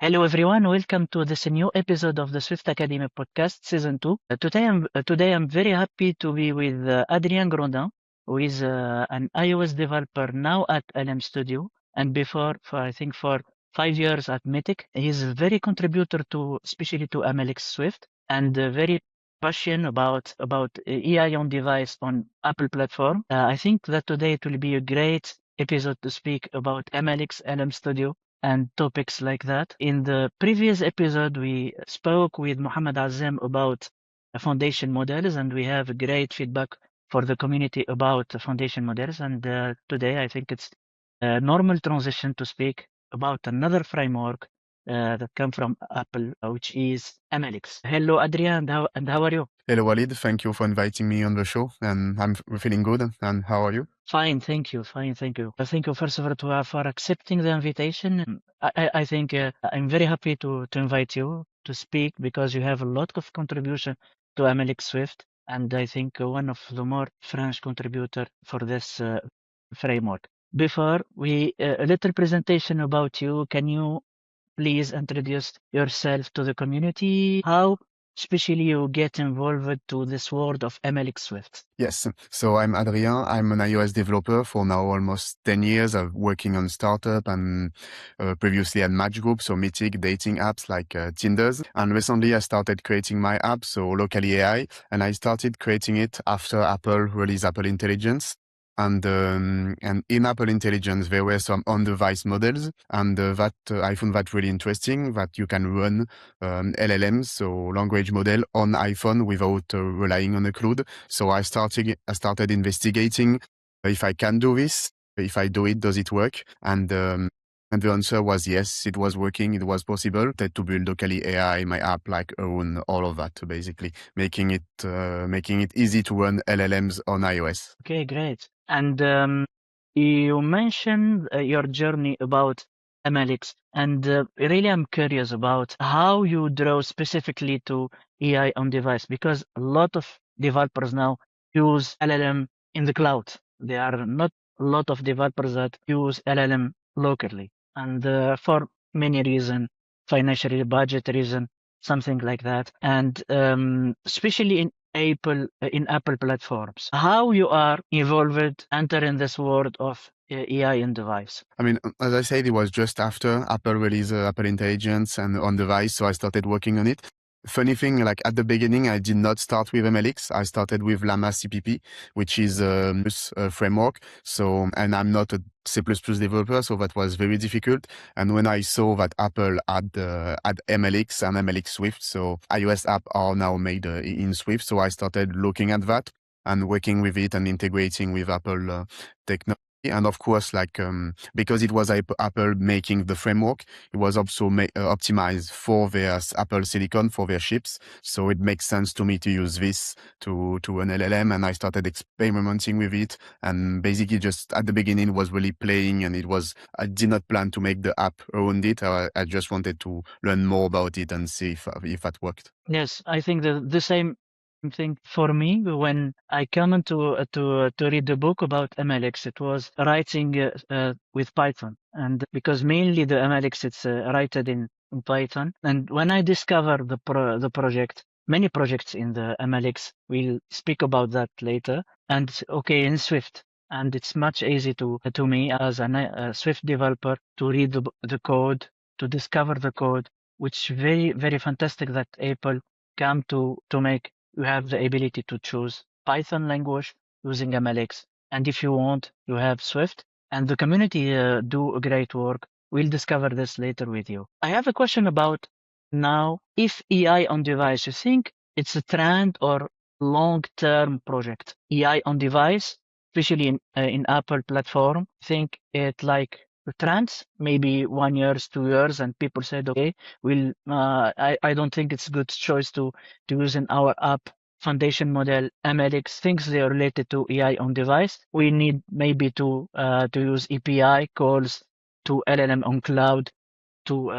Hello everyone, welcome to this new episode of the Swift Academy podcast, season 2. Today I'm very happy to be with Adrien Grondin, who is an iOS developer now at LM Studio, and before for 5 years at Mythic. He's a very contributor to especially to MLX Swift, and very passionate about AI on device on Apple platform. I think that today it will be a great episode to speak about MLX LM Studio and topics like that. In the previous episode, we spoke with Mohammed Azem about foundation models, and we have great feedback for the community about the foundation models. And today, I think it's a normal transition to speak about another framework that come from Apple, which is MLX. Hello, Adrien, and how are you? Hello, Walid. Thank you for inviting me on the show, and I'm feeling good. And how are you? Fine, thank you. Fine, thank you. Thank you, first of all, for accepting the invitation. I think I'm very happy to invite you to speak because you have a lot of contribution to MLX Swift, and I think one of the more French contributor for this framework. Before we a little presentation about you, can you please introduce yourself to the community? How especially you get involved to this world of MLX Swift? Yes. So I'm Adrien. I'm an iOS developer for now almost 10 years of working on startup and previously at Match Group, so Mythic dating apps like Tinder's. And recently I started creating my app, so Locale AI, and I started creating it after Apple released Apple Intelligence. And in Apple Intelligence, there were some on-device models, and I found that really interesting, that you can run LLMs, so language model, on iPhone without relying on a cloud. So I started investigating if I can do this. If I do it, does it work? And the answer was yes, it was working, it was possible to build locally AI, my app, like around all of that, basically, making it easy to run LLMs on iOS. Okay, great. And you mentioned your journey about MLX, and really I'm curious about how you draw specifically to AI on device, because a lot of developers now use LLM in the cloud. There are not a lot of developers that use LLM locally, and for many reasons, financial budget reason, something like that, and especially in Apple platforms. How you are involved entering this world of AI in device? I mean, as I said, it was just after Apple released Apple Intelligence and on device, so I started working on it. Funny thing, like at the beginning, I did not start with MLX. I started with Llama CPP, which is a framework. So, and I'm not a C++ developer, so that was very difficult. And when I saw that Apple had MLX and MLX Swift, so iOS apps are now made in Swift, so I started looking at that and working with it and integrating with Apple technology. And of course, because it was Apple making the framework, it was also optimized for their Apple Silicon, for their chips. So it makes sense to me to use this to an LLM. And I started experimenting with it. And basically just at the beginning was really playing, and I did not plan to make the app around it. I just wanted to learn more about it and see if that worked. Yes, I think the same thing for me when I come into to read the book about MLX. It was writing with Python, and because mainly the MLX it's written in Python. And when I discover the project, many projects in the MLX, we'll speak about that later. And okay, in Swift. And it's much easy to me as a Swift developer to read the code, to discover the code, which very, very fantastic that Apple come to make you have the ability to choose Python language using MLX. And if you want, you have Swift, and the community do a great work. We'll discover this later with you. I have a question about now, if AI on device, you think it's a trend or long-term project? AI on device, especially in Apple platform, think it like trends, maybe 1 year, 2 years, and people said, okay, I don't think it's a good choice to use in our app foundation model MLX things they are related to AI on device. We need maybe to use API calls to LLM on cloud to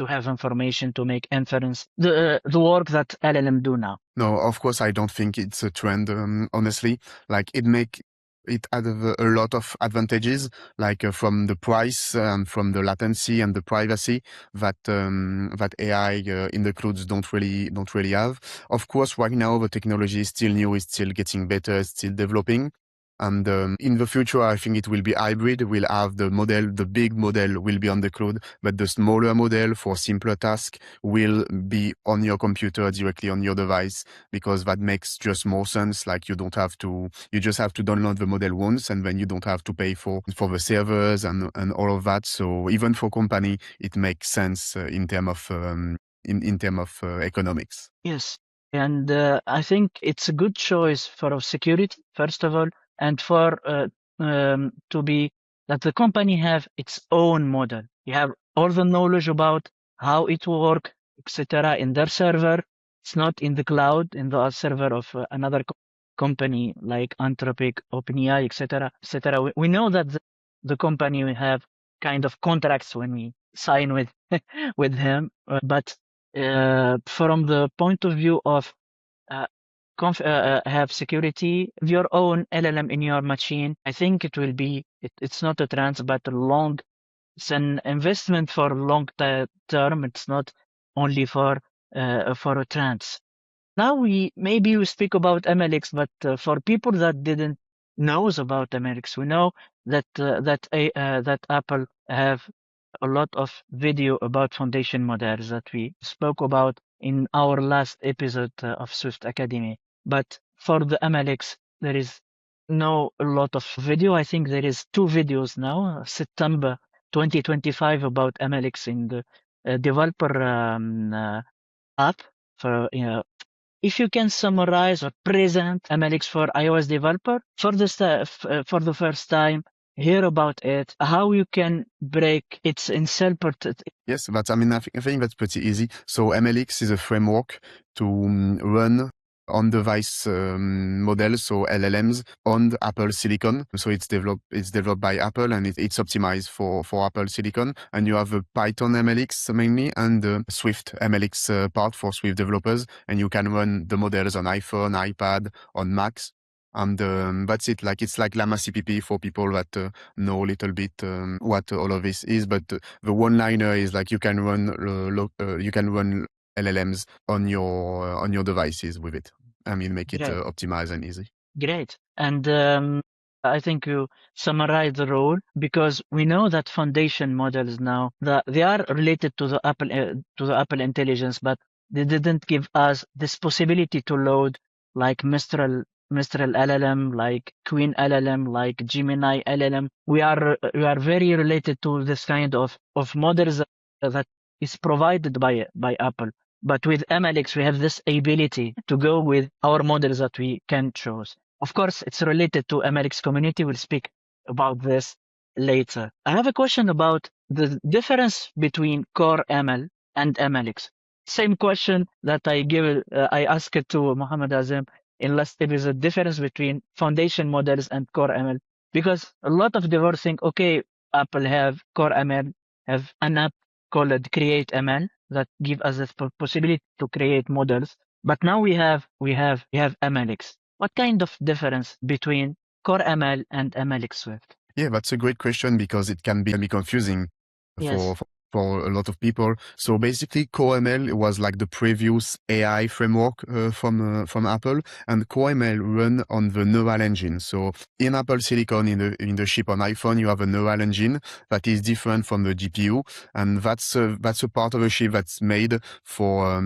have information to make inference. The work that LLM do now. No, of course, I don't think it's a trend, honestly. Like It had a lot of advantages, like from the price and from the latency and the privacy that AI in the clouds don't really have. Of course, right now the technology is still new, it's still getting better, it's still developing. And in the future, I think it will be hybrid. We'll have the big model will be on the cloud, but the smaller model for simpler tasks will be on your computer directly on your device, because that makes just more sense. Like you just have to download the model once, and then you don't have to pay for the servers and all of that. So even for company, it makes sense in terms of economics. Yes. And I think it's a good choice for security, first of all, and for to be that the company have its own model. You have all the knowledge about how it work, etc. in their server. It's not in the cloud, in the server of another company like Anthropic, OpenAI, etc., etc. We know that the company will have kind of contracts when we sign with with him, but from the point of view of uh, have security, your own LLM in your machine, I think it will be, it's not a trans, but a long, it's an investment for long term. It's not only for a trans. Now maybe we speak about MLX, but for people that didn't knows about MLX, we know that that Apple have a lot of video about foundation models that we spoke about in our last episode of Swift Academy. But for the MLX, there is no a lot of video. I think there is 2 videos now, September 2025 about MLX in the developer app for if you can summarize or present MLX for iOS developer for for the first time, hear about it, how you can break its inselpert. Yes, I think that's pretty easy. So MLX is a framework to run on-device models, so LLMs, on the Apple Silicon. So it's developed by Apple, and it's optimized for Apple Silicon. And you have a Python MLX mainly, and the Swift MLX part for Swift developers. And you can run the models on iPhone, iPad, on Macs. And that's it. Like it's like Llama CPP for people that know a little bit what all of this is. But the one-liner is like you can run LLMs on your devices with it. I mean, make it Great. optimized and easy. Great. And I think you summarize the role because we know that foundation models now that they are related to the Apple intelligence, but they didn't give us this possibility to load like Mistral LLM, like Queen LLM, like Gemini LLM. We are very related to this kind of models that is provided by Apple. But with MLX, we have this ability to go with our models that we can choose. Of course, it's related to MLX community. We'll speak about this later. I have a question about the difference between Core ML and MLX. Same question that I asked it to Mohammed Azim in last episode, difference between foundation models and Core ML. Because a lot of developers think, okay, Apple have Core ML, have an app called Create ML that give us the possibility to create models. But now we have MLX. What kind of difference between Core ML and MLX Swift? Yeah, that's a great question because it can be confusing Yes. for a lot of people. So basically, CoreML was like the previous AI framework from Apple, and CoreML run on the neural engine. So in Apple Silicon, in the chip on iPhone, you have a neural engine that is different from the GPU, and that's a part of a chip that's made for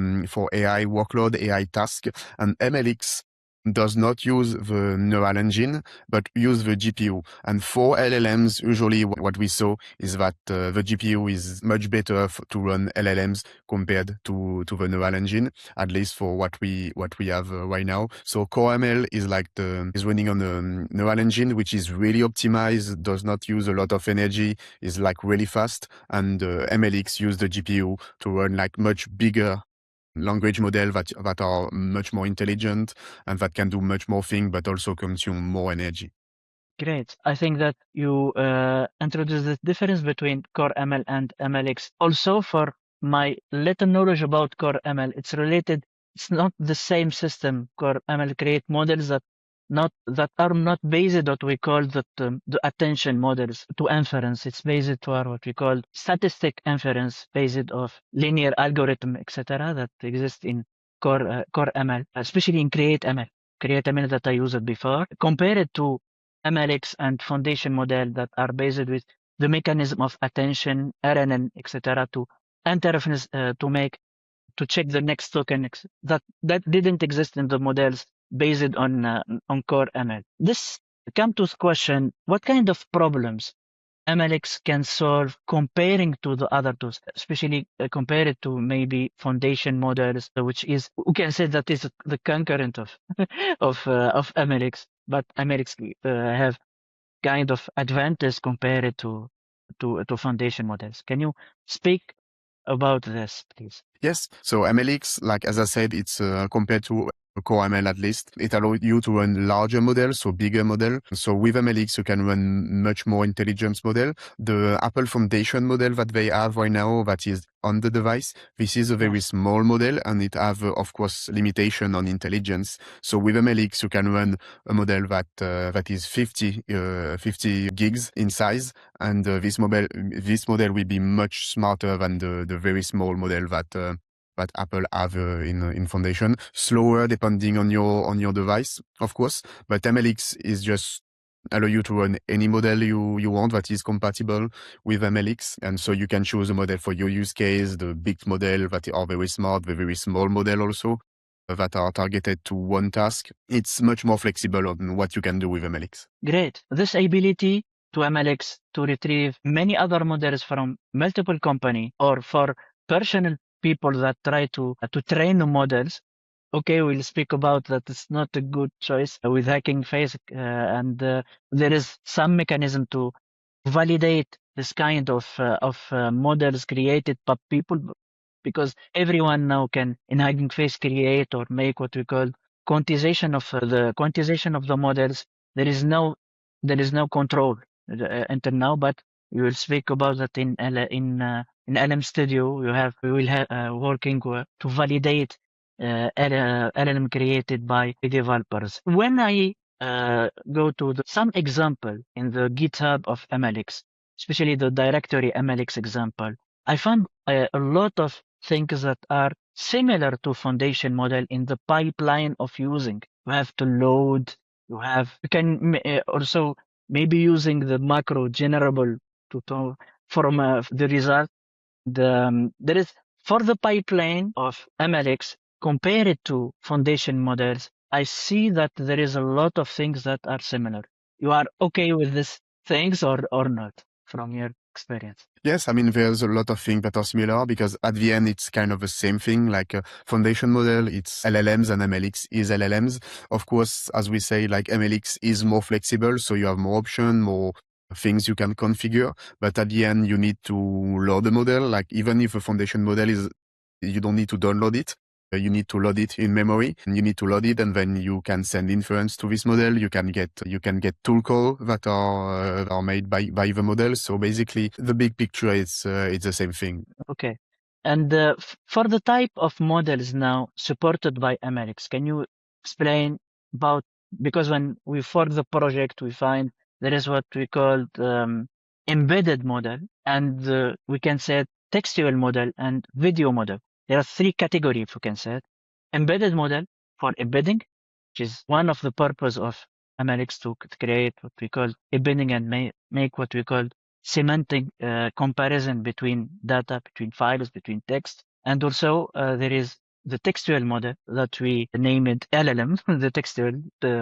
AI workload, AI task, and MLX does not use the neural engine, but use the GPU. And for LLMs, usually what we saw is that the GPU is much better to run LLMs compared to the neural engine, at least for what we have right now. So CoreML is running on a neural engine, which is really optimized, does not use a lot of energy, is like really fast. And MLX use the GPU to run like much bigger language model that are much more intelligent and that can do much more things, but also consume more energy. Great. I think that you introduced the difference between Core ML and MLX. Also, for my little knowledge about Core ML, it's related. It's not the same system. Core ML create models that that are not based on what we call the attention models to inference. It's based to what we call statistic inference based of linear algorithm, etc. that exist in core ML, especially in Create ML. Create ML that I used before, compared to MLX and foundation model that are based with the mechanism of attention, RNN, etc. to interference to check the next token that didn't exist in the models based on core ML. This comes to the question: what kind of problems MLX can solve comparing to the other tools, especially compared to maybe foundation models, which is we can say that is the concurrent of of MLX, but MLX have kind of advantage compared to foundation models. Can you speak about this, please? Yes. So MLX, like as I said, it's compared to core ML at least, it allows you to run larger models, so bigger model. So with MLX, you can run much more intelligence model. The Apple Foundation model that they have right now, that is on the device, this is a very small model, and it have, of course, limitation on intelligence. So with MLX, you can run a model that is 50 gigs in size, and this model will be much smarter than the very small model that Apple have in Foundation. Slower depending on your device, of course, but MLX is just allow you to run any model you want that is compatible with MLX, and so you can choose a model for your use case. The big model that are very smart, the very small model also that are targeted to one task. It's much more flexible on what you can do with MLX. Great. This ability to MLX to retrieve many other models from multiple company or for personal people that try to train the models. Okay, we'll speak about that. It's not a good choice with hacking face, and there is some mechanism to validate this kind of models created by people, because everyone now can in Hugging Face create or make what we call quantization of the quantization of the models. There is no control until now, but we will speak about that in LM Studio. We will have working to validate LLM created by developers. When I go to some example in the GitHub of MLX, especially the directory MLX example, I found a lot of things that are similar to foundation model in the pipeline of using. You have to load. You can also maybe using the macro generable to from the result. There is for the pipeline of MLX compared to foundation models. I see that there is a lot of things that are similar. You are okay with these things or not from your experience? Yes, I mean, there's a lot of things that are similar because at the end, it's kind of the same thing. Like a foundation model, it's LLMs and MLX is LLMs. Of course, as we say, like MLX is more flexible. So you have more options, more things you can configure. But at the end, you need to load the model. Like even if a foundation model is, you don't need to download it. You need to load it in memory, and you need to load it, and then you can send inference to this model. You can get tool call that are made by the model. So basically, the big picture is it's the same thing. Okay. And for the type of models now supported by MLX, can you explain about, because when we fork the project, we find there is what we call embedded model, and we can say textual model and video model. There are three categories, if we can say it. Embedded model for embedding, which is one of the purpose of MLX to create what we call embedding and make what we call semantic comparison between data, between files, between text. And also there is the textual model that we named LLM, the textual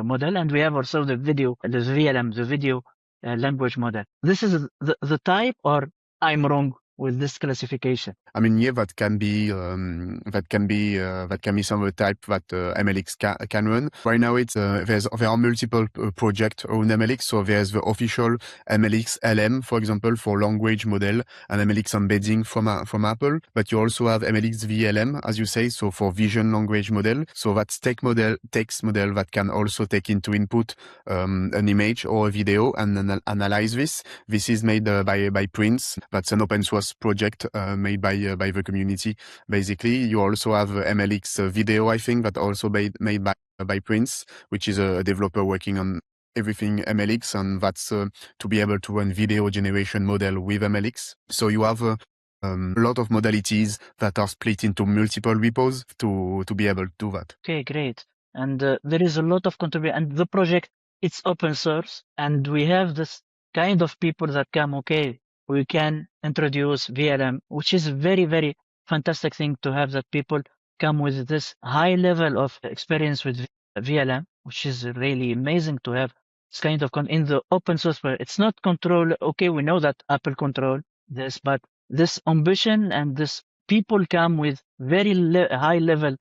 model. And we have also the VLM, the video language model. This is the type, or I'm wrong with this classification? I mean, yeah, that can be some of the type that MLX can run. Right now, there are multiple projects on MLX. So there's the official MLX LM, for example, for language model, and MLX embedding from Apple. But you also have MLX VLM, as you say, so for vision language model. So that's text model that can also take into input an image or a video and analyze this. This is made by Prince. That's an open source cross project made by the community. Basically, you also have MLX video, I think, that also made by Prince, which is a developer working on everything MLX, and that's to be able to run video generation model with MLX. So you have a lot of modalities that are split into multiple repos to be able to do that. Okay, great. And there is a lot of contribution, and the project, it's open source, and we have this kind of people that come, okay, we can introduce VLM, which is a very, very fantastic thing to have, that people come with this high level of experience with VLM, which is really amazing to have this kind of in the open source. Where it's not control. Okay, we know that Apple control this, but this ambition and this people come with very high level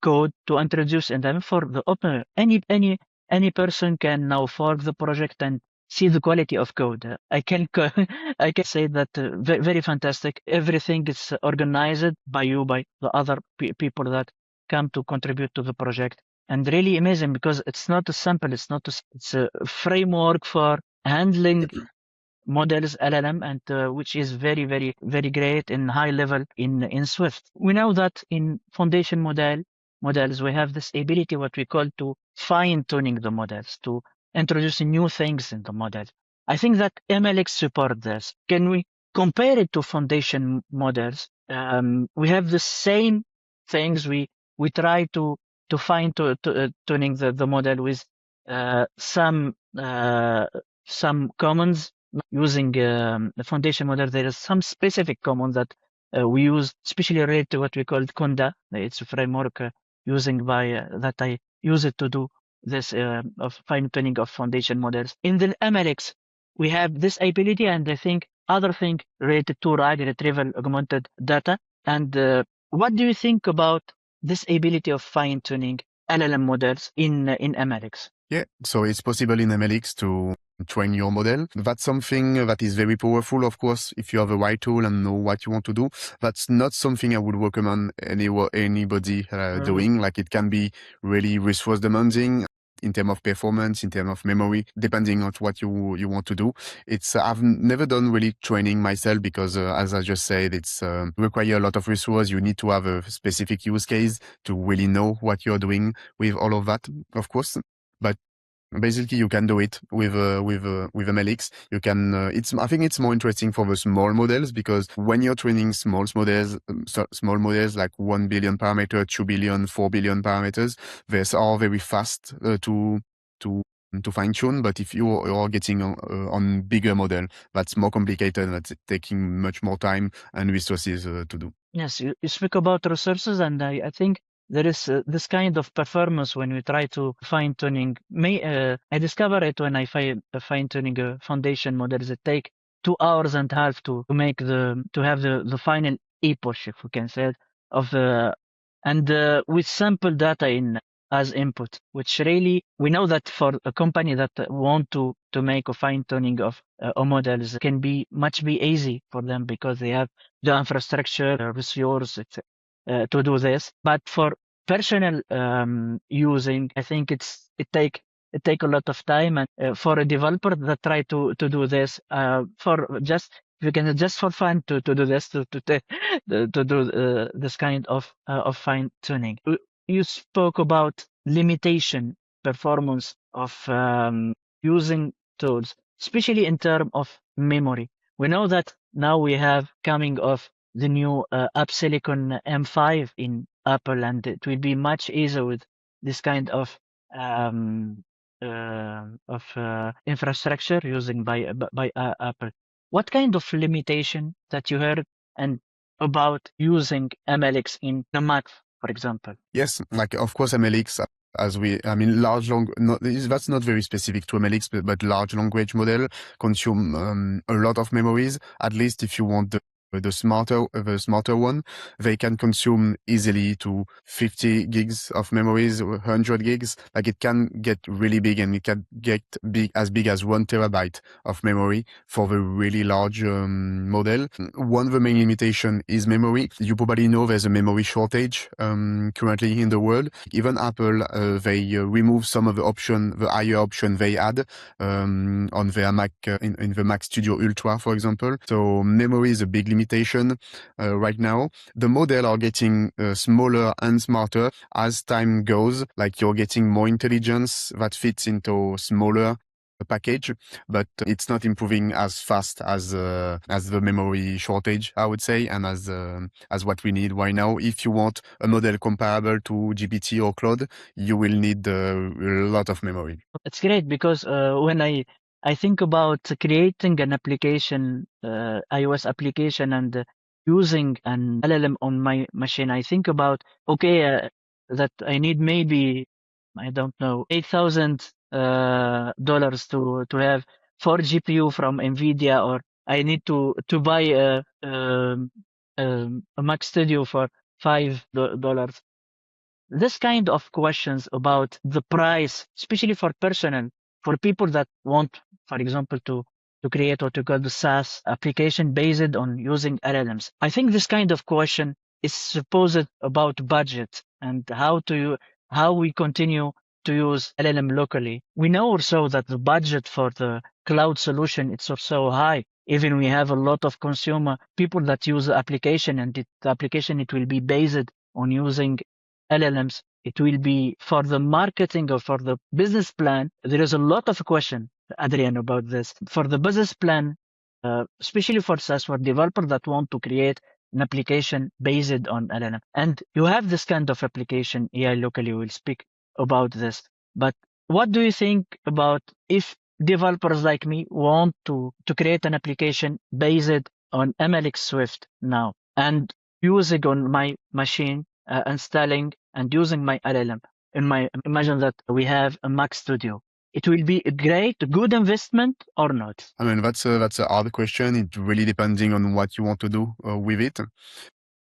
code to introduce, and then for the open, any person can now fork the project and see the quality of code. I can I can say that very fantastic. Everything is organized by you, by the other people that come to contribute to the project, and really amazing, because it's not a sample. It's a framework for handling models, LLM, and which is very, very, very great and high level in Swift. We know that in foundation models, we have this ability, what we call to fine tuning the models, to introduce new things in the model. I think that MLX support this. Can we compare it to foundation models? We have the same things. We try to fine tuning the model with some commons. Using the foundation model, there is some specific command that we use, especially related to what we call Conda. It's a framework using by that I use it to do this of fine tuning of foundation models. In the MLX, we have this ability, and I think other thing related to RAG, retrieval augmented data. And what do you think about this ability of fine tuning LLM models in MLX? Yeah, so it's possible in MLX to train your model. That's something that is very powerful, of course, if you have a right tool and know what you want to do. That's not something I would recommend anybody doing. Like, it can be really resource demanding in terms of performance, in terms of memory, depending on what you want to do. I've never done really training myself because, as I just said, it's require a lot of resource. You need to have a specific use case to really know what you're doing with all of that, of course. But basically, you can do it with MLX. You can. I think it's more interesting for the small models, because when you're training small models like 1 billion parameter, 2 billion, 4 billion parameters, these are very fast to fine tune. But if you're getting on bigger model, that's more complicated. That's taking much more time and resources to do. Yes, you speak about resources, and I think there is this kind of performance when we try to fine tuning. I discover it when I fine tuning a foundation models. It take 2 hours and a half to make to have the final epoch, if we can say it, of and with sample data in as input, which really, we know that for a company that want to make a fine tuning of models, can be easy for them, because they have the infrastructure, resource, to do this. But for personal using, I think it take a lot of time, and for a developer that try to do this, for just, you can just for fun to do this, to do this kind of fine tuning. You spoke about limitation performance of using tools, especially in terms of memory. We know that now we have coming of the new App Silicon M5 in Apple, and it will be much easier with this kind of infrastructure using by Apple. What kind of limitation that you heard and about using MLX in the Mac, for example? Yes, like, of course, MLX, that's not very specific to MLX, but large language model consume a lot of memories. At least if you want the smarter one, they can consume easily to 50 gigs of memories, 100 gigs. Like, it can get really big, and it can get big as 1 terabyte of memory for the really large model. One of the main limitation is memory. You probably know there's a memory shortage currently in the world. Even Apple, they remove some of the higher option they had on their Mac, in the Mac Studio Ultra, for example. So memory is a big limitation limitation right now. The model are getting smaller and smarter as time goes. Like you're getting more intelligence that fits into smaller package, but it's not improving as fast as the memory shortage, I would say, and as what we need right now. If you want a model comparable to GPT or Claude, you will need a lot of memory. It's great because when I think about creating an application, iOS application, and using an LLM on my machine, I think about that I need maybe, I don't know, $8,000 to have 4 GPU from NVIDIA, or I need to buy a Mac Studio for $5. This kind of questions about the price, especially for personal, for people that want, for example, to create what you call the SaaS application based on using LLMs. I think this kind of question is supposed about budget and how we continue to use LLM locally. We know also that the budget for the cloud solution it's also high. Even we have a lot of consumer people that use the application, and the application it will be based on using LLMs. It will be for the marketing or for the business plan. There is a lot of question, Adrien, about this. For the business plan, especially for SaaS, for developers that want to create an application based on LLM. And you have this kind of application, AI locally will speak about this. But what do you think about if developers like me want to create an application based on MLX Swift now and using on my machine, installing and using my LLM? Imagine that we have a Mac Studio. It will be a good investment or not? I mean, that's a hard question. It really depending on what you want to do with it.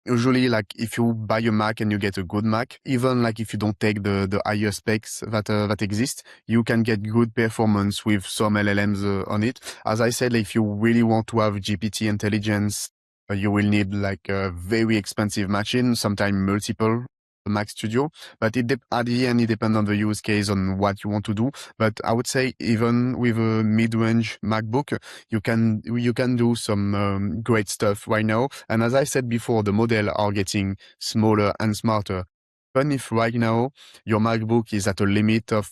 Usually, like if you buy a Mac and you get a good Mac, even like if you don't take the higher specs that exist, you can get good performance with some LLMs on it. As I said, if you really want to have GPT intelligence, you will need like a very expensive machine, sometimes multiple Mac Studio, but at the end, it depends on the use case, on what you want to do. But I would say even with a mid-range MacBook, you can do some great stuff right now. And as I said before, the model are getting smaller and smarter. Even if right now your MacBook is at a limit of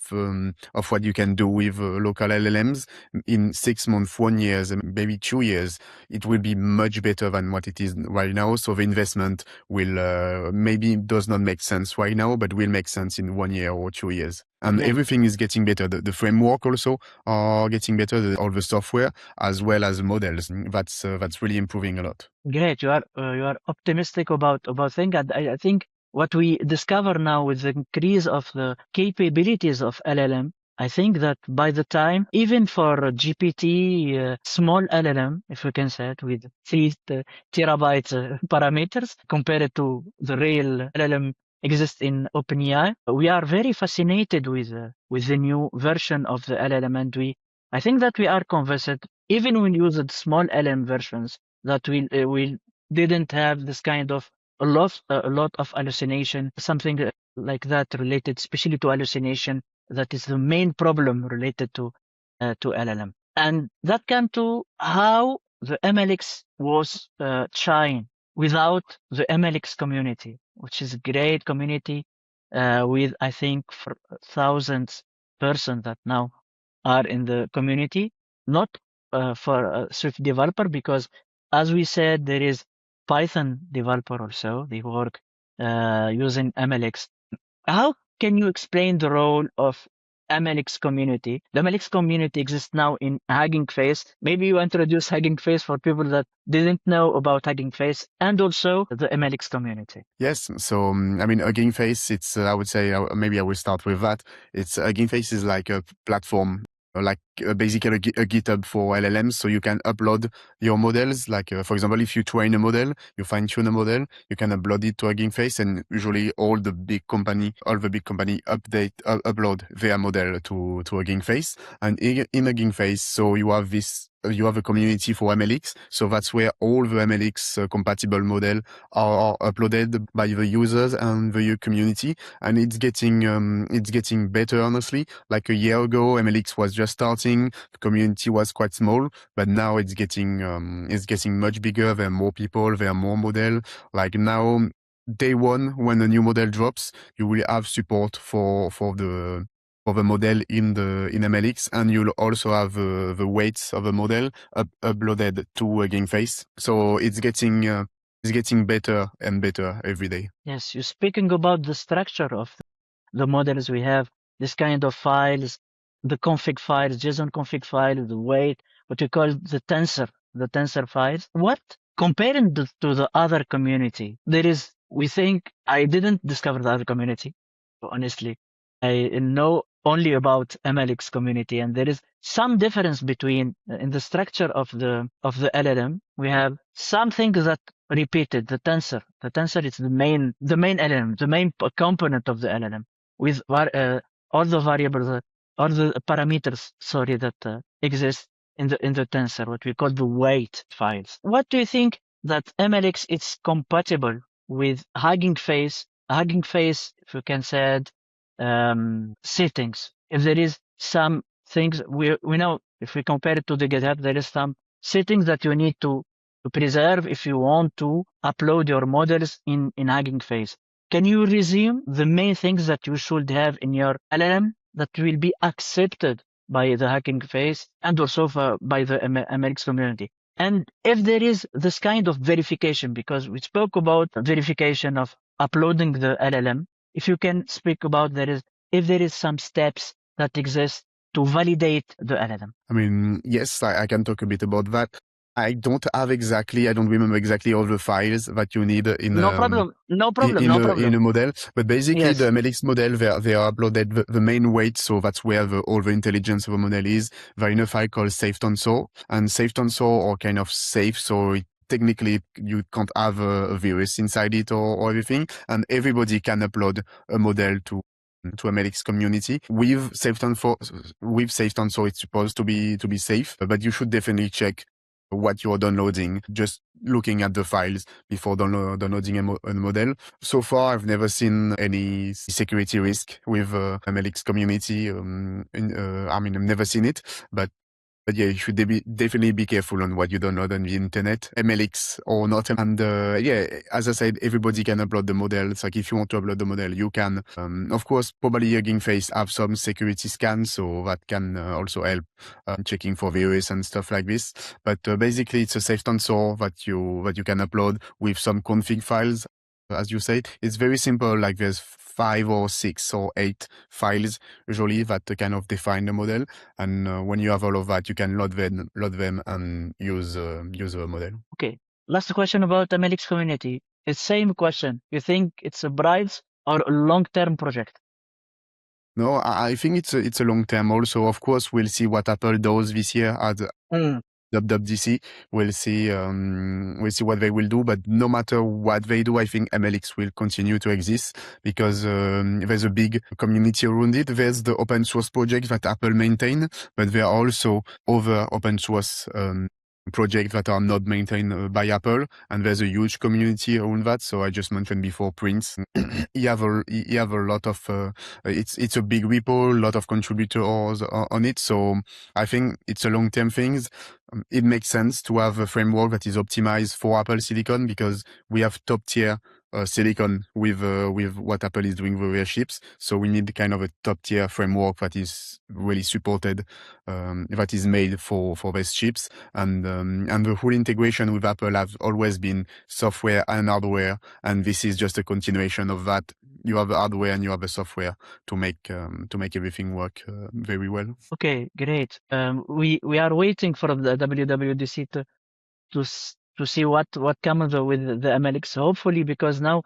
what you can do with local LLMs, in 6 months, 1 year, maybe 2 years, it will be much better than what it is right now. So the investment will maybe does not make sense right now, but will make sense in 1 year or 2 years. And everything is getting better. The framework also are getting better. All the software as well as models. That's really improving a lot. Great, you are optimistic about things. And I think what we discover now with the increase of the capabilities of LLM, I think that by the time, even for GPT, small LLM, if we can say it, with 3 terabytes parameters compared to the real LLM exists in OpenAI, we are very fascinated with the new version of the LLM, and I think that we are convinced, even when we use the small LLM versions, that we didn't have this kind of a lot of hallucination, something like that related, especially to hallucination. That is the main problem related to LLM, and that came to how the MLX was shine without the MLX community, which is a great community with I think for thousands persons that now are in the community, not for a Swift developer, because as we said, there is Python developer also. They work using MLX. How can you explain the role of MLX community? The MLX community exists now in Hugging Face. Maybe you introduce Hugging Face for people that didn't know about Hugging Face, and also the MLX community. Yes. So, I mean, Hugging Face, it's, I would say, maybe I will start with that. It's Hugging Face is like a platform, like basically a GitHub for LLMs. So you can upload your models. Like, for example, if you train a model, you fine tune a model, you can upload it to Hugging Face, and usually all the big company upload their model to Hugging Face. And in Hugging Face, so you have this you have a community for MLX. So that's where all the MLX compatible model are uploaded by the users and the community. And it's getting better, honestly. Like a year ago, MLX was just starting. The community was quite small, but now it's getting much bigger. There are more people, there are more model. Like now, day one, when a new model drops, you will have support for the model in MLX, and you'll also have the weights of the model uploaded to a game face. So it's getting better and better every day. Yes, you're speaking about the structure of the models we have, this kind of files, the config files, JSON config file, the weight, what you call the tensor files. What comparing to the other community, we think I didn't discover the other community, honestly. I know only about MLX community, and there is some difference between in the structure of the LLM. We have some things that repeated. The tensor is the main LLM, the main component of the LLM with all the variables, all the parameters, sorry, that exist in the tensor, what we call the weight files. What do you think that MLX is compatible with Hugging Face? Hugging Face, if you can say it, settings. If there is some things we know, if we compare it to the GitHub, there is some settings that you need to preserve if you want to upload your models in Hugging Face. Can you resume the main things that you should have in your LLM that will be accepted by the Hugging Face and also by the MLX community? And if there is this kind of verification, because we spoke about verification of uploading the LLM, if you can speak about if there is some steps that exist to validate the LLM. I mean, yes, I can talk a bit about that. I don't remember exactly all the files that you need in No problem. a model. But basically, Yes. the MLX model, they are uploaded the main weight. So that's where all the intelligence of a model is. They're in a file called safe tensor, and safe tensor are kind of safe. So technically, you can't have a virus inside it or everything, and everybody can upload a model to MLX community with safe tensor. With safe tensor, it's supposed to be safe, but you should definitely check what you're downloading, just looking at the files before downloading a model. So far, I've never seen any security risk with MLX community. I mean, I've never seen it, but yeah, you should definitely be careful on what you download on the internet, MLX or not. And yeah, as I said, everybody can upload the model. It's like if you want to upload the model, you can. Of course, probably Hugging Face have some security scans, so that can also help checking for virus and stuff like this. But basically, it's a safe tensor that you can upload with some config files. As you said, it's very simple. Like there's 5 or 6 or 8 files usually that kind of define the model. And when you have all of that, you can load them and use the model. Okay. Last question about MLX community. It's same question. You think it's a bright or a long-term project? No, I think it's a long term. Also, of course, we'll see what Apple does this year at WWDC. We'll see what they will do. But no matter what they do, I think MLX will continue to exist because there's a big community around it. There's the open source project that Apple maintain, but there are also other open source projects that are not maintained by Apple, and there's a huge community around that. So I just mentioned before Prince. he have a lot of it's a big repo, a lot of contributors on it. So I think it's a long-term thing. It makes sense to have a framework that is optimized for Apple Silicon because we have top-tier silicon with what Apple is doing with their chips. So we need kind of a top-tier framework that is really supported, that is made for these chips. And the whole integration with Apple have always been software and hardware, and this is just a continuation of that. You have the hardware and you have the software to make everything work very well. Okay, great. We are waiting for the WWDC to see what comes with the MLX. Hopefully, because now,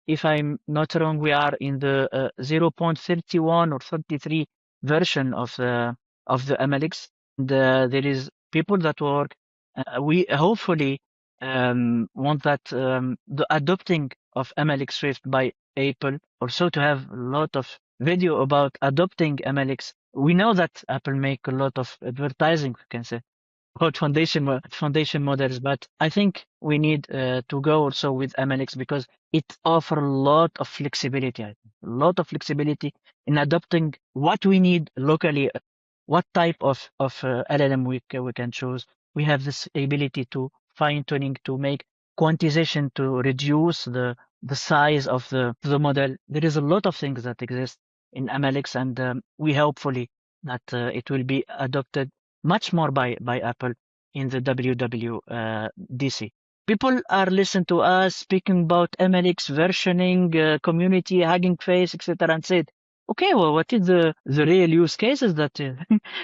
if I'm not wrong, we are in the 0.31 or 33 version of the MLX. And, there is people that work. We hopefully want that the adopting of MLX Swift by Apple also to have a lot of video about adopting MLX. We know that Apple make a lot of advertising, we can say, about foundation models, but I think we need to go also with MLX because it offers a lot of flexibility. I think. A lot of flexibility in adopting what we need locally, what type of LLM we can choose. We have this ability to fine tuning to make quantization to reduce the size of the model. There is a lot of things that exist in MLX, and we hopefully that it will be adopted much more by Apple in the WWDC. People are listening to us speaking about MLX versioning, community, Hugging Face, etc., and said, okay, well, what is the real use cases that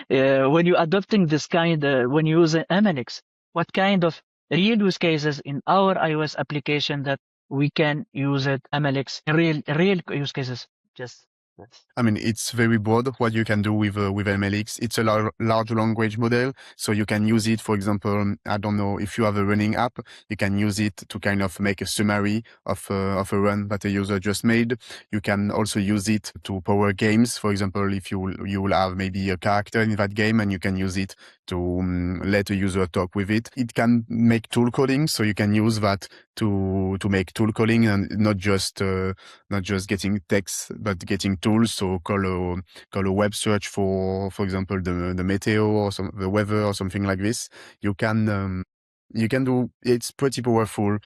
when you're adopting this kind, when you use MLX, what kind of real use cases in our iOS application that we can use it MLX real use cases? Just that's I mean, it's very broad what you can do with MLX. It's a large language model, so you can use it. For example, I don't know if you have a running app, you can use it to kind of make a summary of a run that a user just made. You can also use it to power games. For example, if you will have maybe a character in that game, and you can use it to let a user talk with it. It can make tool coding, so you can use that to make tool calling and not just getting text but getting tools. So call a web search for example the meteo or the weather or something like this. You can do, it's pretty powerful.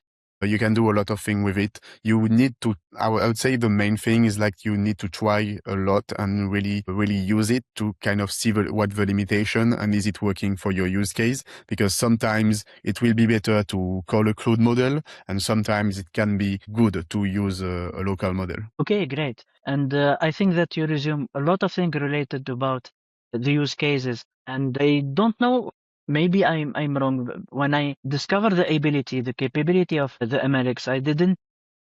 You can do a lot of things with it. You need to, I would say the main thing is like you need to try a lot and really use it to kind of see what the limitation and is it working for your use case, because sometimes it will be better to call a cloud model and sometimes it can be good to use a local model. okay, great. And I think that you resume a lot of things related about the use cases. And I don't know, maybe I'm wrong. When I discovered the ability, the capability of the MLX, I didn't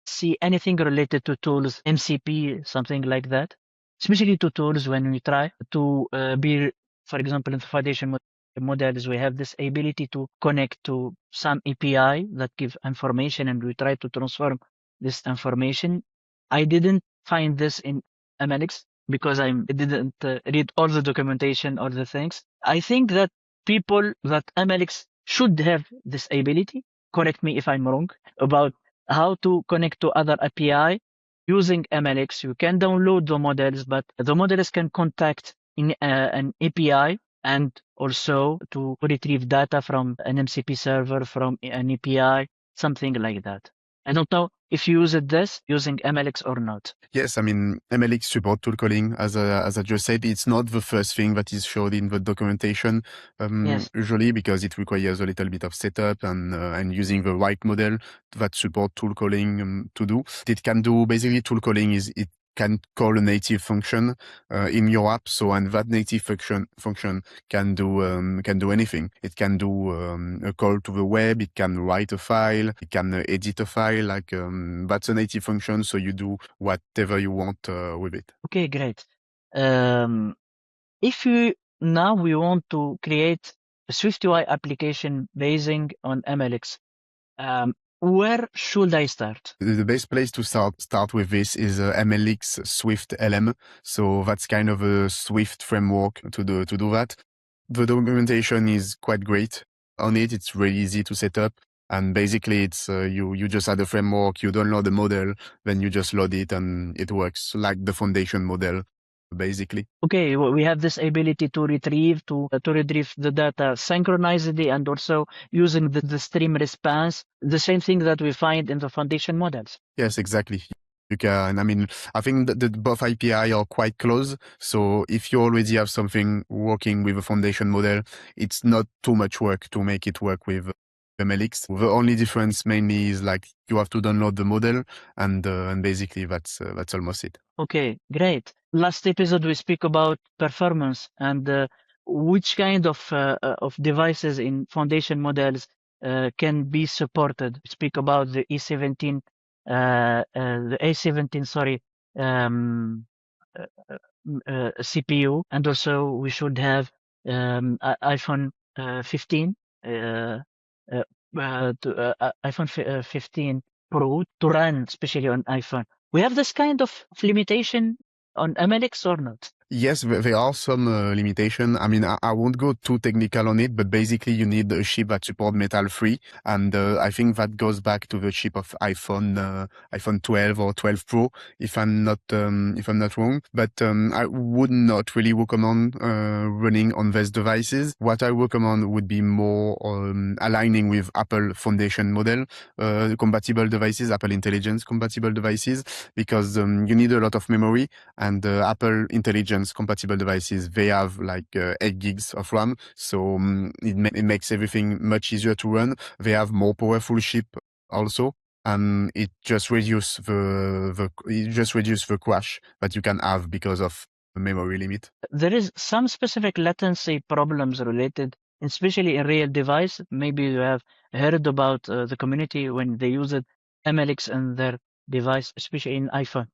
see anything related to tools, MCP, something like that. Especially to tools when we try to be, for example, in the foundation models, we have this ability to connect to some API that give information and we try to transform this information. I didn't find this in MLX because I didn't read all the documentation or the things. I think that people that MLX should have this ability. Correct me if I'm wrong about how to connect to other API using MLX. You can download the models, but the models can contact in an API and also to retrieve data from an MCP server from an API, something like that. I don't know if you used this using MLX or not. Yes, I mean, MLX support tool calling, as I just said, it's not the first thing that is showed in the documentation, Yes. usually because it requires a little bit of setup and using the right model that support tool calling to do. It can do basically tool calling is it can call a native function in your app. So, and that native function can do anything. It can do a call to the web. It can write a file. It can edit a file. Like that's a native function. So you do whatever you want with it. Okay, great. If now we want to create a SwiftUI application basing on MLX, where should I start? The best place to start with this is MLX Swift LM. So that's kind of a Swift framework to do that. The documentation is quite great on it. It's really easy to set up. And basically it's you just add a framework, you download the model, then you just load it and it works like the foundation model, basically. Okay, we have this ability to retrieve the data synchronizedly and also using the stream response, the same thing that we find in the foundation models. Yes, exactly. You can, I mean, I think that the both API are quite close. So if you already have something working with a foundation model, it's not too much work to make it work with MLX. The only difference mainly is like you have to download the model and basically that's almost it. Okay, great. Last episode we speak about performance and which kind of devices in foundation models can be supported. We speak about the the A17, sorry, um, uh, CPU, and also we should have iPhone 15, iPhone 15 Pro to run, especially on iPhone. We have this kind of limitation on MLX or not? Yes, there are some limitation. I mean, I won't go too technical on it, but basically you need a chip that support metal free. And I think that goes back to the chip of iPhone 12 or 12 Pro, if I'm not wrong. But I would not really recommend running on these devices. What I recommend would be more aligning with Apple Foundation model, compatible devices, Apple Intelligence compatible devices, because you need a lot of memory, and Apple Intelligence compatible devices, they have like 8 gigs of RAM, so it makes everything much easier to run. They have more powerful chip also, and it just reduce the crash that you can have because of the memory limit. There is some specific latency problems related, especially in real device. Maybe you have heard about the community when they use it MLX in their device, especially in iPhone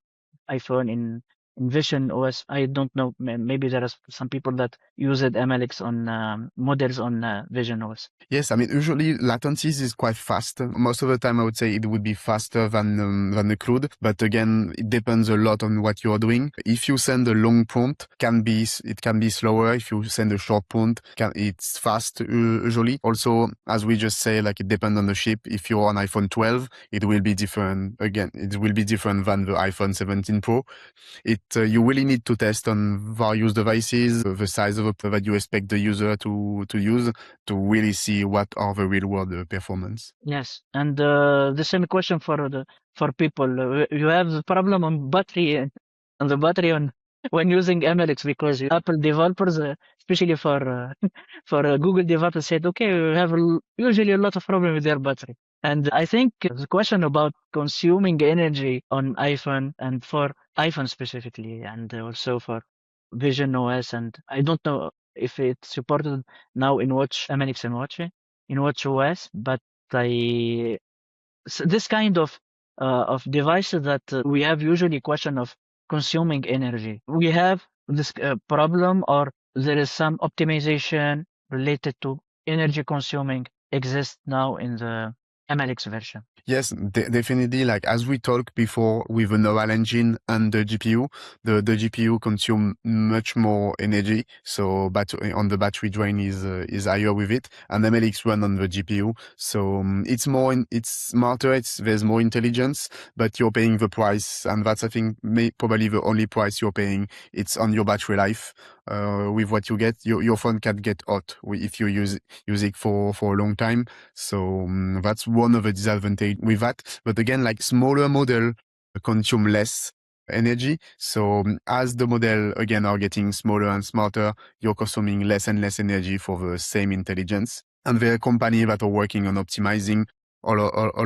in Vision OS. I don't know. Maybe there are some people that use it MLX on models on Vision OS. Yes, I mean, usually latencies is quite fast. Most of the time, I would say it would be faster than the cloud. But again, it depends a lot on what you're doing. If you send a long prompt, it can be slower. If you send a short prompt, it's fast usually. Also, as we just say, like it depends on the chip. If you're on iPhone 12, it will be different. Again, it will be different than the iPhone 17 Pro. You really need to test on various devices, the size of a that you expect the user to use, to really see what are the real world performance. Yes, and the same question for people. You have the problem on battery on the battery on when using MLX because Apple developers, especially for for Google developers, said, okay, we have usually a lot of problem with their battery. And I think the question about consuming energy on iPhone and for iPhone specifically, and also for Vision OS, and I don't know if it's supported now in Watch MLX and Watch in Watch OS, but I this kind of devices that we have usually question of consuming energy. We have this problem, or there is some optimization related to energy consuming exists now in the MLX version. Yes, definitely. Like as we talked before with the neural engine and the GPU, the GPU consume much more energy. So on the battery drain is higher with it, and MLX run on the GPU. So it's smarter. There's more intelligence, but you're paying the price, and that's I think probably the only price you're paying. It's on your battery life. With what you get, your phone can get hot if you use it for a long time. So that's one of the disadvantages with that. But again, like smaller model consume less energy. So as the model again are getting smaller and smarter, you're consuming less and less energy for the same intelligence. And there are companies that are working on optimizing all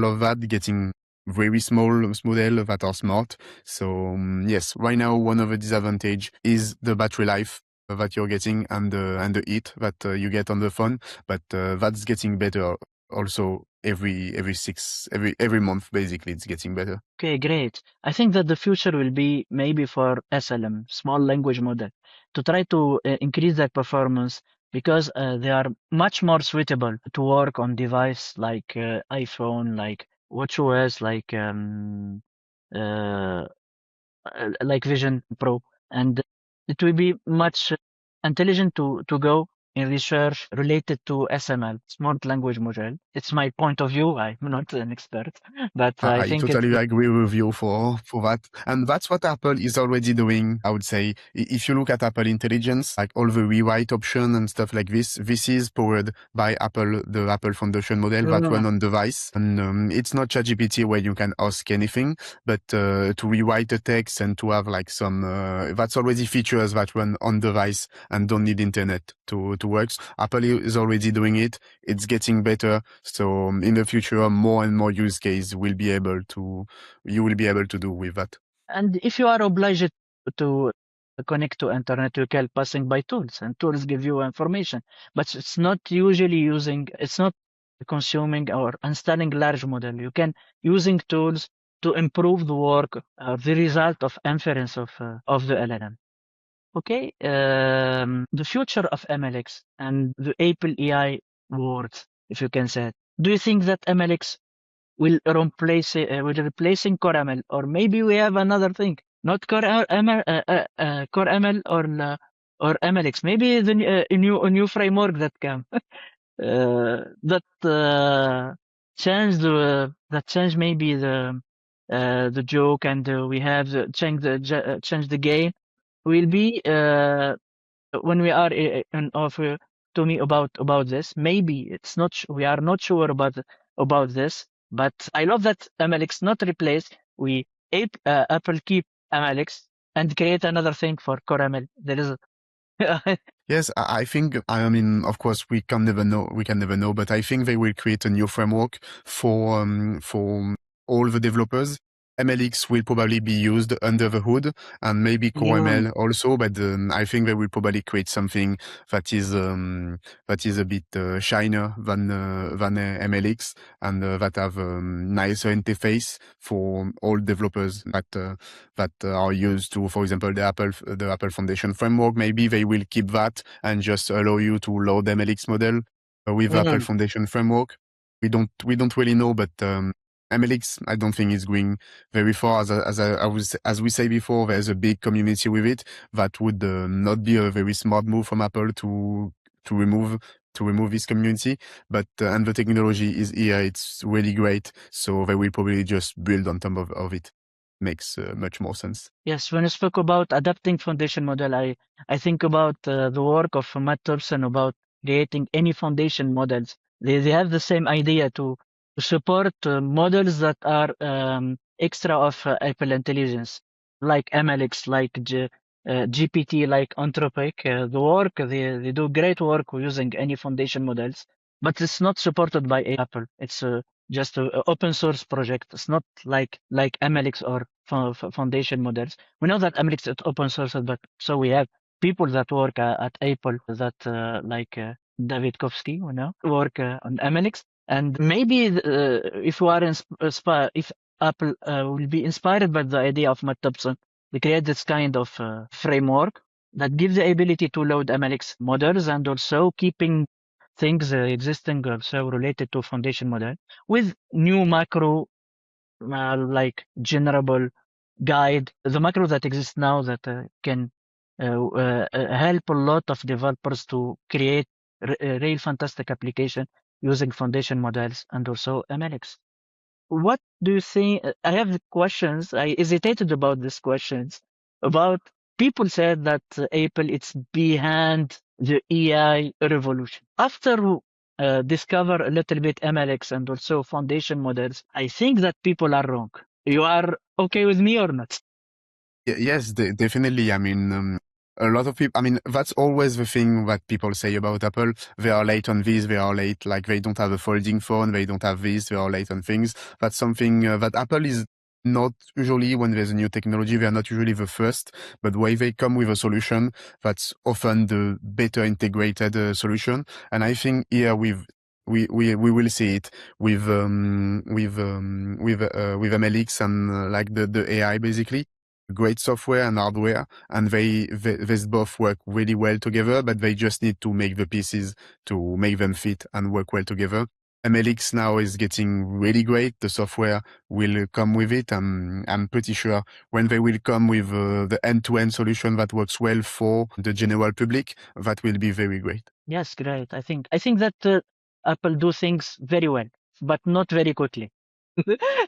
of that, getting very small model that are smart. So yes, right now one of the disadvantage is the battery life that you're getting and the heat that you get on the phone, but that's getting better also every month. Basically, it's getting better. Okay, great. I think that the future will be maybe for SLM, small language model, to try to increase their performance because they are much more suitable to work on device like iPhone, like WatchOS, uh, like Vision Pro, and it will be much intelligent to go in research related to SML, smart language model. It's my point of view. I'm not an expert, but I I think it's totally agree with you for that. And that's what Apple is already doing, I would say. If you look at Apple Intelligence, like all the rewrite option and stuff like this is powered by Apple, the Apple Foundation model that run on device. And it's not ChatGPT where you can ask anything, but to rewrite a text and to have like some, that's already features that run on device and don't need internet to work. Apple is already doing it. It's getting better. So in the future, more and more use case you will be able to do with that. And if you are obliged to connect to internet, you can passing by tools, and tools give you information, but it's not consuming or installing large model. You can using tools to improve the work, the result of inference of the LLM. Okay, the future of MLX and the Apple AI words, if you can say it. Do you think that MLX will replacing Caramel, or maybe we have another thing not Core ML or MLX. Maybe a new framework that came that that changed maybe the joke, and we have change the game. Will be when we are in offer to me about this. Maybe it's not. We are not sure about this, but I love that MLX not replace. We Apple keep MLX and create another thing for Core ML. There is. Yes, I think, I mean, of course, we can never know. We can never know, but I think they will create a new framework for all the developers. MLX will probably be used under the hood, and maybe Yeah. CoreML also. But I think they will probably create something that is a bit shinier than MLX, and that have nicer interface for all developers that are used to, for example, the Apple Foundation framework. Maybe they will keep that and just allow you to load MLX model with the Apple Mm. Foundation framework. We don't really know, but MLX, I don't think is going very far. As we say before, there's a big community with it. That would not be a very smart move from Apple to remove to remove this community. But and the technology is here; it's really great. So they will probably just build on top of it. Makes much more sense. Yes, when I spoke about adapting foundation model, I think about the work of Matt Thompson about creating any foundation models. They have the same idea to support models that are extra of Apple Intelligence, like MLX, like GPT, like Anthropic. The work they do great work using any foundation models, but it's not supported by Apple. It's just a open source project. It's not like MLX or foundation models. We know that MLX is open source, but so we have people that work at Apple that like David Kovsky, you know, work on MLX. And maybe if we are inspired, if Apple will be inspired by the idea of Matt Thompson, they create this kind of framework that gives the ability to load MLX models and also keeping things existing also related to foundation model with new macro like generable guide, the macro that exists now that can help a lot of developers to create real fantastic application using foundation models and also MLX. What do you think? I have questions. I hesitated about these questions. About people said that Apple it's behind the AI revolution. After discover a little bit MLX and also foundation models, I think that people are wrong. You are okay with me or not? Yes, definitely. I mean, a lot of people, I mean, that's always the thing that people say about Apple. They are late on this, they are late, like they don't have a folding phone, they don't have this, they are late on things. That's something that Apple is not usually when there's a new technology, they are not usually the first, but the way they come with a solution, that's often the better integrated solution. And I think here we will see it with MLX and like the AI basically great software and hardware, and they both work really well together, but they just need to make the pieces to make them fit and work well together. MLX now is getting really great. The software will come with it. I'm pretty sure when they will come with the end-to-end solution that works well for the general public, that will be very great. Yes, great. I think that Apple do things very well, but not very quickly.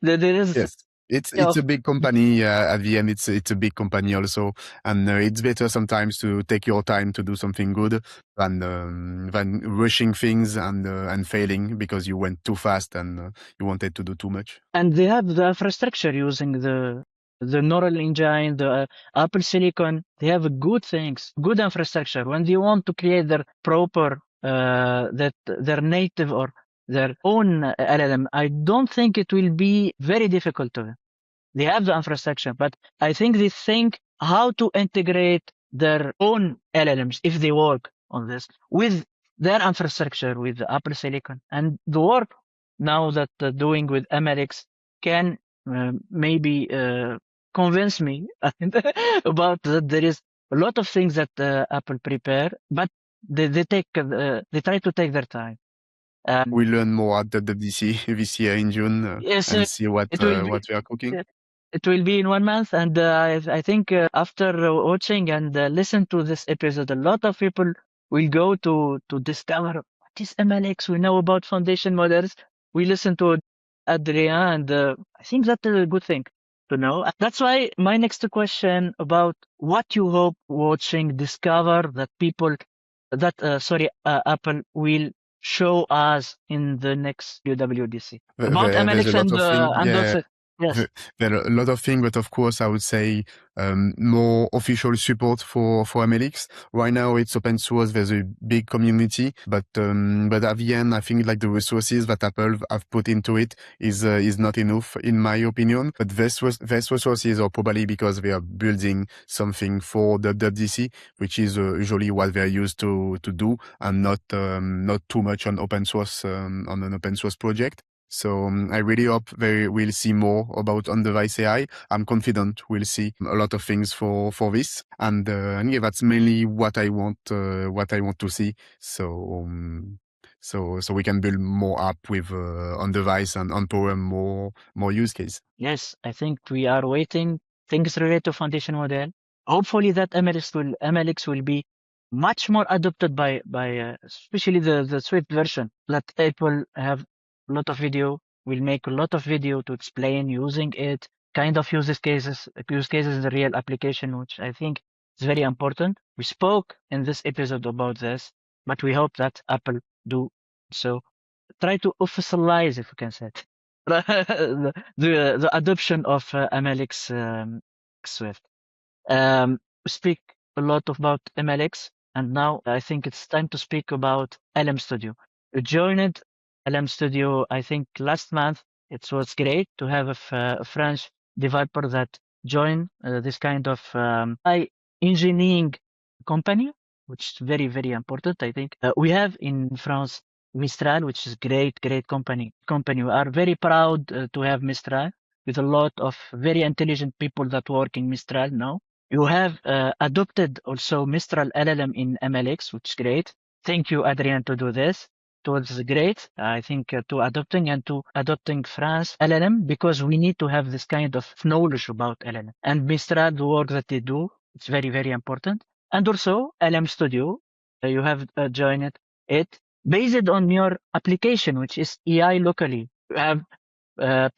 There is Yes. It's a of big company. At the end, it's a big company also, and it's better sometimes to take your time to do something good than rushing things and failing because you went too fast and you wanted to do too much. and they have the infrastructure using the neural engine, the Apple Silicon. They have good things, good infrastructure. When they want to create their proper that their native or their own LLM, I don't think it will be very difficult to them. They have the infrastructure, but I think they think how to integrate their own LLMs if they work on this with their infrastructure with the Apple Silicon and the work now that they're doing with MLX can maybe convince me about that there is a lot of things that Apple prepare, but they try to take their time. We learn more at the WWDC this year in June Yes, and see it will what be. we are cooking. It will be in 1 month, and I think after watching and listen to this episode, a lot of people will go to discover what is MLX. We know about foundation models. We listen to Adrien, and I think that's a good thing to know. That's why my next question about what you hope watching discover that people that Apple will show us in the next WWDC about There's a MLX lot of things. and Yeah, also yes. there are a lot of things, but of course, I would say more official support for MLX. Right now, it's open source. There's a big community, but at the end, I think like the resources that Apple have put into it is not enough, in my opinion. But these resources are probably because they are building something for the WWDC, which is usually what they're used to do, and not too much on open source on an open source project. So I really hope we'll see more about on-device AI. I'm confident we'll see a lot of things for this, and yeah, that's mainly what I want to see. So we can build more app with on-device and on-power more use case. Yes, I think we are waiting things related to foundation model. Hopefully that MLX will be much more adopted by especially the Swift version. That Apple have a lot of video, will make a lot of video to explain using it, kind of use cases in the real application, which I think is very important. We spoke in this episode about this, but we hope that Apple do so. Try to officialize, if we can say it, the adoption of MLX Swift. We speak a lot about MLX, and now I think it's time to speak about LM Studio. We joined LM Studio, I think, last month. It was great to have a French developer that joined this kind of AI engineering company, which is very, very important, I think. We have in France Mistral, which is great company. We are very proud to have Mistral with a lot of very intelligent people that work in Mistral now. You have adopted also Mistral LLM in MLX, which is great. Thank you, Adrien, to do this. It was great, I think, to adopting France LLM, because we need to have this kind of knowledge about LLM. And Mistral, the work that they do, it's very, very important. And also LM Studio, you have joined it based on your application, which is AI locally. You have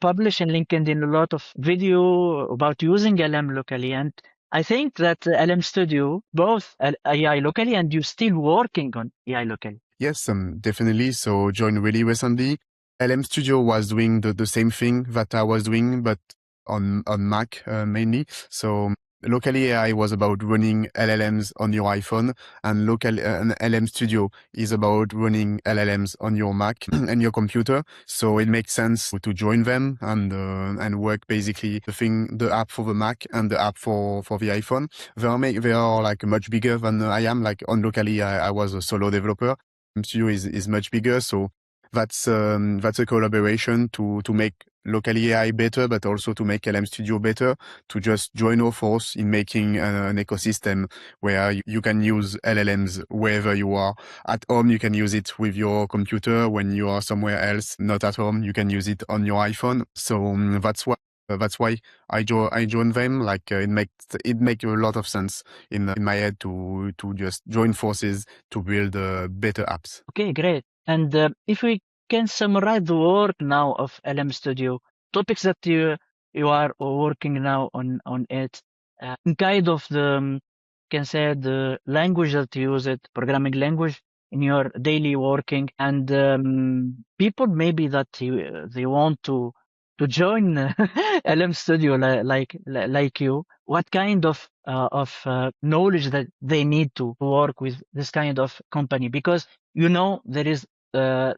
published in LinkedIn a lot of video about using LM locally. And I think that LM Studio, both AI locally and you still working on AI locally. Yes, definitely. So joined really recently. LM Studio was doing the same thing that I was doing, but on Mac mainly. So locally AI was about running LLMs on your iPhone, and and LM Studio is about running LLMs on your Mac and your computer. So it makes sense to join them and work basically the app for the Mac and the app for the iPhone. They are like much bigger than I am. Like on locally, I was a solo developer. Studio is much bigger, so that's a collaboration to make locally AI better, but also to make LM Studio better, to just join our force in making an ecosystem where you can use LLMs wherever you are. At home, you can use it with your computer. When you are somewhere else, not at home, you can use it on your iPhone. So that's why I joined them. Like it make a lot of sense in my head to just join forces to build better apps. Okay, great. And if we can summarize the work now of LM Studio, topics that you are working now on it, kind of can say the language that you use it, programming language in your daily working, and people maybe that they want to join LM Studio like you. What kind of knowledge that they need to work with this kind of company? Because there is there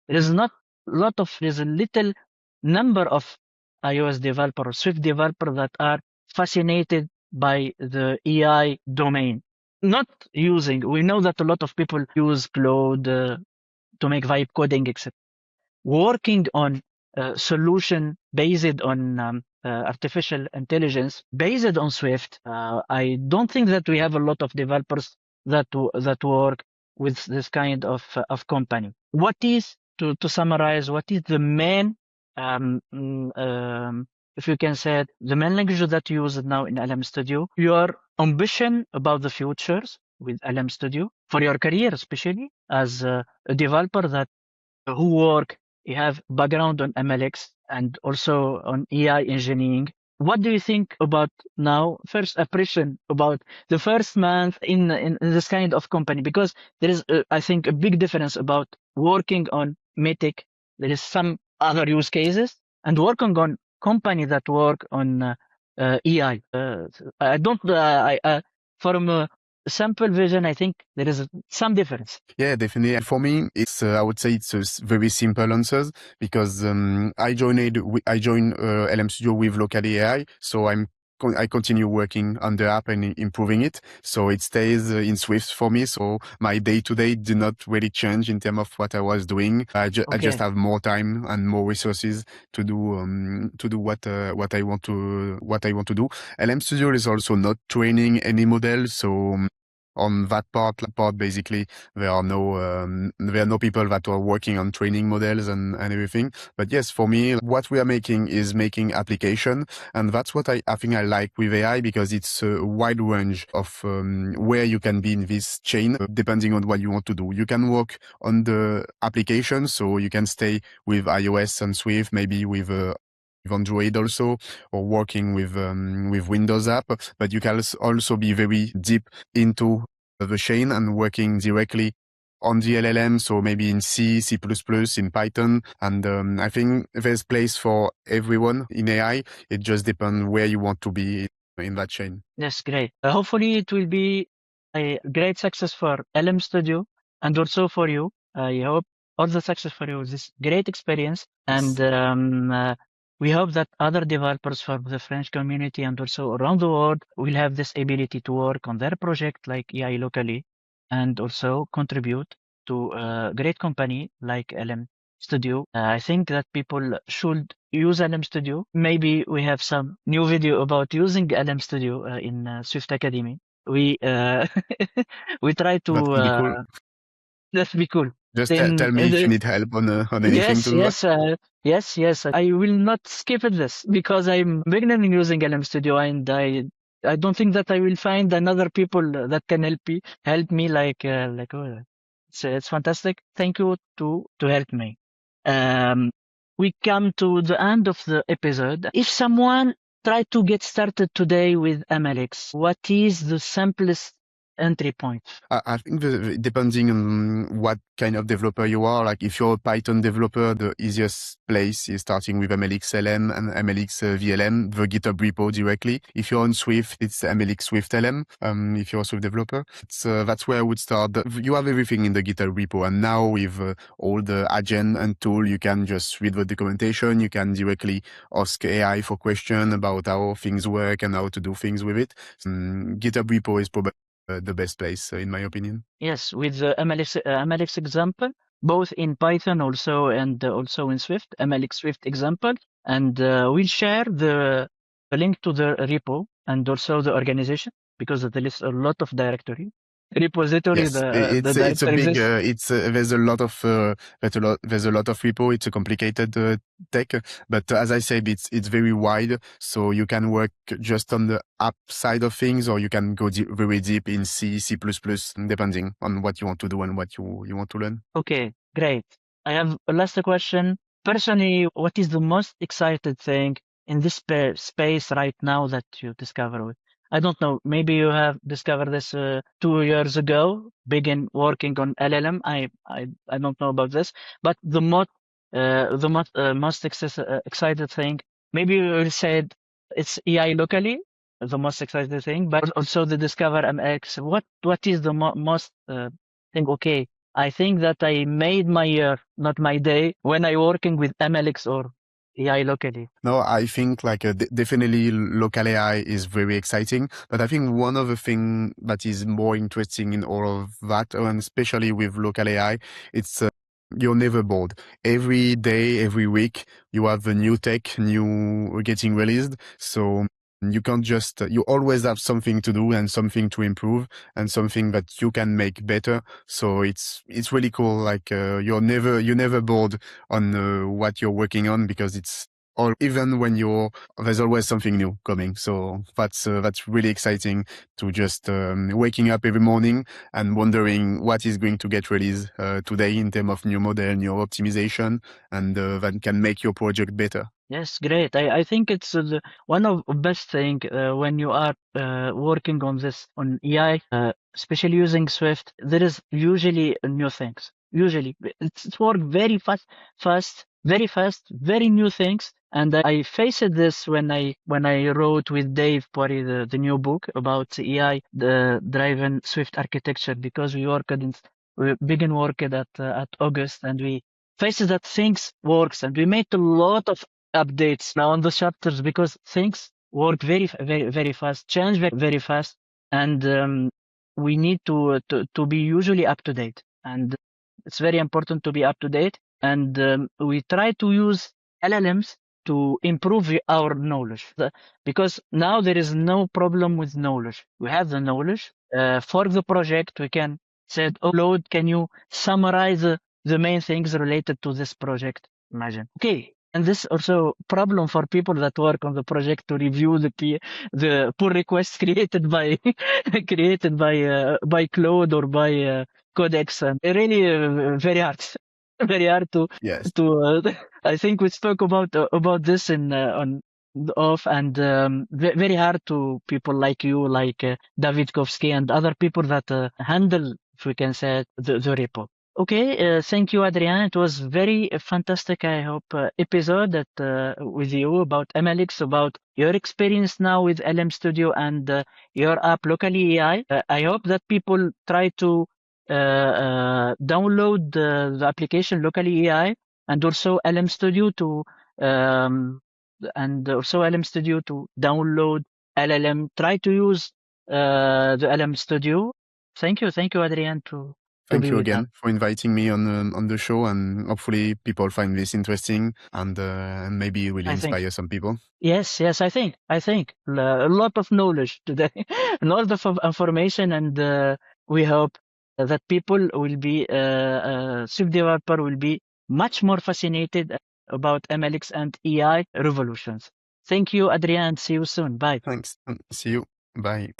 is not lot of there's a little number of iOS developer or Swift developer that are fascinated by the AI domain. Not using, we know that a lot of people use Claude to make vibe coding, etc. Working on a solution based on artificial intelligence, based on Swift. I don't think that we have a lot of developers that work with this kind of company. What is to summarize? What is the main if you can say it, the main language that you use now in LM Studio, your ambition about the futures with LM Studio for your career, especially as a developer that who work, you have background on MLX and also on AI engineering. What do you think about now? First impression about the first month in this kind of company, because there is, I think, a big difference about working on Matic. There is some other use cases and working on company that work on AI. I don't. From a sample vision, I think there is some difference. Yeah, definitely. For me, it's I would say it's a very simple answers because I joined LM Studio with Local AI, so I continue working on the app and improving it. So it stays in Swift for me. So my day to day do not really change in terms of what I was doing. I just Okay. have more time and more resources to do what what I want to do. LM Studio is also not training any model, so on that part basically there are no people that are working on training models and everything. But yes, for me, what we are making is making application, and that's what I think I like with AI, because it's a wide range of where you can be in this chain depending on what you want to do. You can work on the application, so you can stay with iOS and Swift, maybe with Android also, or working with Windows app, but you can also be very deep into the chain and working directly on the LLM, so maybe in C, C++, in Python. And I think there's place for everyone in AI. It just depends where you want to be in that chain. That's great. Hopefully, it will be a great success for LM Studio and also for you. I hope all the success for you. This great experience, and Yes. we hope that other developers from the French community and also around the world will have this ability to work on their project like AI locally, and also contribute to a great company like LM Studio. I think that people should use LM Studio. Maybe we have some new video about using LM Studio in Swift Academy. We we try That to could be cool. let's be cool. Just Then tell me if you need help on anything to yes, do that. yes, yes. I will not skip it this because I'm beginning using LM Studio, and I don't think that I will find another people that can help me like oh, it's fantastic. Thank you to help me. Um, we come to the end of the episode. If someone try to get started today with MLX, what is the simplest entry point? I think depending on what kind of developer you are, like if you're a Python developer, the easiest place is starting with MLX LM and MLX VLM, the GitHub repo directly. If you're on Swift, it's MLX Swift LM. If you're a Swift developer, that's where I would start. You have everything in the GitHub repo, and now with all the agent and tool, you can just read the documentation. You can directly ask AI for question about how things work and how to do things with it. GitHub repo is probably the best place, in my opinion. Yes, with the MLX example, both in Python also and also in Swift, MLX Swift example, and we'll share the link to the repo and also the organization because there is a lot of directory repository. Yes, The it's a directory big exists. there's a lot of repo. It's a complicated tech, but as I said, it's very wide. So you can work just on the app side of things, or you can go very deep in C, C++, depending on what you want to do and what you want to learn. Okay, great. I have a last question. Personally, what is the most excited thing in this space right now that you discovered? I don't know. Maybe you have discovered this 2 years ago, begin working on LLM. I don't know about this, but most excited thing. Maybe you said it's AI locally, the most excited thing, but also the discover MX. What is the most thing? Okay, I think that I made my year, not my day, when I working with MLX or AI locally. No, I think like definitely local AI is very exciting, but I think one of the thing that is more interesting in all of that, and especially with local AI, it's you're never bored. Every day, every week, you have a new tech, new getting released. So you can't just you always have something to do and something to improve and something that you can make better. So it's really cool. Like you're never bored on what you're working on, because or even when there's always something new coming. So that's really exciting to just waking up every morning and wondering what is going to get released today in terms of new model, new optimization, and that can make your project better. Yes, great. I think it's one of the best thing when you are working on this on AI, especially using Swift. There is usually new things. Usually, it's work very fast, very new things. And I faced this when I wrote with Dave Pori the new book about AI, the driven Swift architecture, because we begin work at August, and we faced that things works, and we made a lot of updates now on the chapters because things work very fast, change very fast, and we need to be usually up to date. And it's very important to be up to date. And we try to use LLMs to improve our knowledge because now there is no problem with knowledge. We have the knowledge for the project. We can say, "Oh, Lord, can you summarize the main things related to this project?" Imagine. Okay. And this also problem for people that work on the project to review the pull requests created by by Claude or by Codex, and really very hard, very hard Yes. to. I think we spoke about this in on the off, and very hard to people like you, like David Kovsky and other people that handle, if we can say, the repo. Okay, thank you, Adrien. It was very fantastic, I hope, episode that with you about MLX, about your experience now with LM Studio and your app Locally AI. I hope that people try to download the application Locally AI and also LM Studio to download LLM. Try to use the LM Studio. Thank you, Adrien, to Thank be you with us. again for inviting me on the show, and hopefully people find this interesting and maybe it will I think. inspire some people. Yes, I think a lot of knowledge today, a lot of information, and we hope that people will be Swift developer will be much more fascinated about MLX and AI revolutions. Thank you, Adrian, and see you soon. Bye. Thanks. See you. Bye.